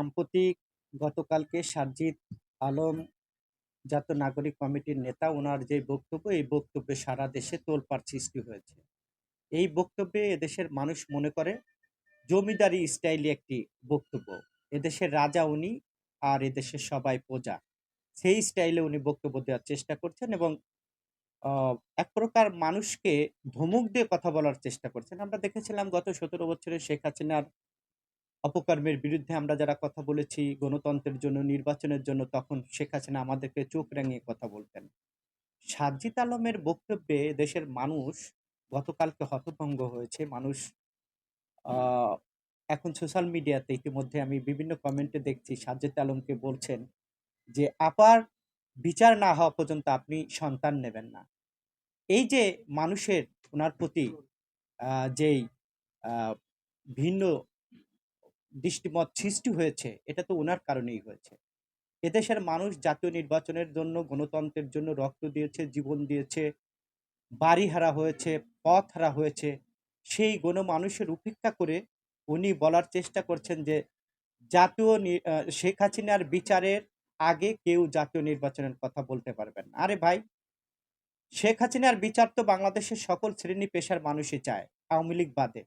সাম্প্রতিক গতকালকে সারজিৎ আলম জাতীয় নাগরিক কমিটির নেতা ওনার যে বক্তব্য, এই বক্তব্যে সারা দেশে তোলপাড় সৃষ্টি হয়েছে। এই বক্তব্যে এদেশের মানুষ মনে করে জমিদারি স্টাইলে একটি বক্তব্য। এদেশের রাজা উনি, আর এদেশের সবাই প্রজা। সেই স্টাইলে উনি বক্তব্য দেওয়ার চেষ্টা করছেন এবং আ এক প্রকার মানুষকে ধমক দিয়ে কথা বলার চেষ্টা করছেন। আমরা দেখেছিলাম গত ১৭ বছরে শেখ হাসিনার অপকর্মের বিরুদ্ধে আমরা যারা কথা বলেছি গণতন্ত্রের জন্য, নির্বাচনের জন্য, তখন শেখ হাসিনা আমাদেরকে চোখ রাঙিয়ে কথা বলতেন। সারজিৎ আলমের বক্তব্যে দেশের মানুষ গতকালকে হতভম্ব হয়েছে। মানুষ আ এখন সোশ্যাল মিডিয়াতে ইতিমধ্যে আমি বিভিন্ন কমেন্টে দেখছি সারজিৎ আলমকে বলছেন যে, "আপার বিচার না হওয়া পর্যন্ত আপনি সন্তান নেবেন না।" এই যে মানুষের উনার প্রতি যেই আ ভিন্ন দৃষ্টিমত সৃষ্টি হয়েছে, এটা তো উনার কারণেই হয়েছে। এদেশের মানুষ জাতীয় নির্বাচনের জন্য, গণতন্ত্রের জন্য রক্ত দিয়েছে, জীবন দিয়েছে, বাড়িহারা হয়েছে, পথহারা হয়েছে। সেই গণমানুষের উপেক্ষা করে উনি বলার চেষ্টা করছেন যে, জাতীয় নি আ শেখ হাসিনার বিচারের আগে কেউ জাতীয় নির্বাচনের কথা বলতে পারবেন না। আরে ভাই, শেখ হাসিনার বিচার তো বাংলাদেশের সকল শ্রেণী পেশার মানুষই চায়, আওয়ামী লীগ বাদে।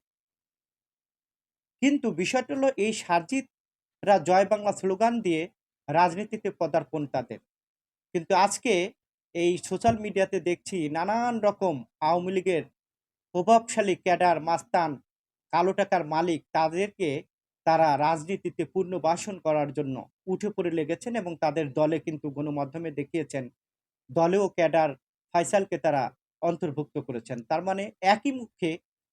কিন্তু বিষয়টা হলো এই সার্জিতরা জয় বাংলা স্লোগান দিয়ে রাজনীতিতে পদার্পণ তাদের। কিন্তু আজকে এই সোশ্যাল মিডিয়াতে দেখছি নানান রকম আওয়ামী লীগের প্রভাবশালী ক্যাডার, মাস্তান, কালো টাকার মালিক তাদেরকে তারা রাজনীতিতে পুনর্বাসন করার জন্য উঠে পড়ে লেগেছেন এবং তাদের দলে কিন্তু গণমাধ্যমে দেখিয়েছেন দলেও ক্যাডার ফাইসালকে তারা অন্তর্ভুক্ত করেছেন। তার মানে একই মুখে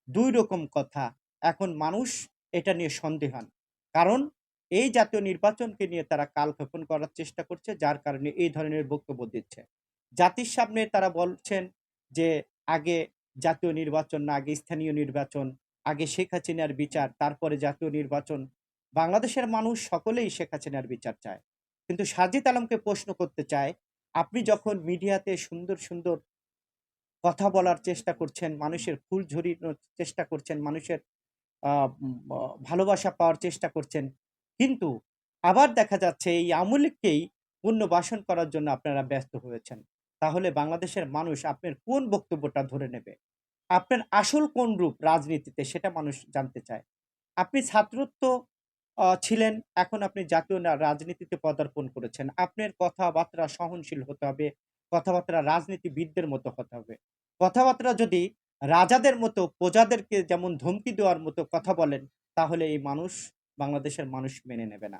২ রকম কথা। এখন মানুষ এটা নিয়ে সন্দিহান। কারণ এই জাতীয় নির্বাচনকে নিয়ে তারা কালক্ষেপণ করার চেষ্টা করছে, যার কারণে এই ধরনের বক্তব্য দিচ্ছে। জাতির সামনে তারা বলছেন যে, আগে জাতীয় নির্বাচন না, আগে স্থানীয় নির্বাচন, আগে শেখ হাসিনার বিচার, তারপরে জাতীয় নির্বাচন। বাংলাদেশের মানুষ সকলেই শেখ হাসিনার বিচার চায়। কিন্তু সাজিদ আলমকে প্রশ্ন করতে চায়, আপনি যখন মিডিয়াতে সুন্দর, সুন্দর কথা বলার চেষ্টা করছেন, মানুষের ফুল ঝরিনোর চেষ্টা করছেন, মানুষের আ উম অ ভালোবাসা পাওয়ার চেষ্টা করছেন। কিন্তু আবার দেখা যাচ্ছে এই আওয়ামী লীগকেই পুনর্বাসন করার জন্য আপনারা ব্যস্ত হয়েছেন। তাহলে বাংলাদেশের মানুষ আপনার কোন বক্তব্যটা ধরে নেবে? আপনার আসল কোন রূপ রাজনীতিতে সেটা মানুষ জানতে চায়। আপনি ছাত্রত্ব ছিলেন, এখন আপনি জাতীয় রাজনীতিতে পদার্পণ করেছেন। আপনার কথাবার্তা সহনশীল হতে হবে। কথাবার্তা রাজনীতিবিদদের মতো হতে হবে। কথাবার্তা যদি রাজাদের মতো প্রজাদেরকে যেমন ধমকি দেওয়ার মতো কথা বলেন, তাহলে এই মানুষ, বাংলাদেশের মানুষ মেনে নেবে না।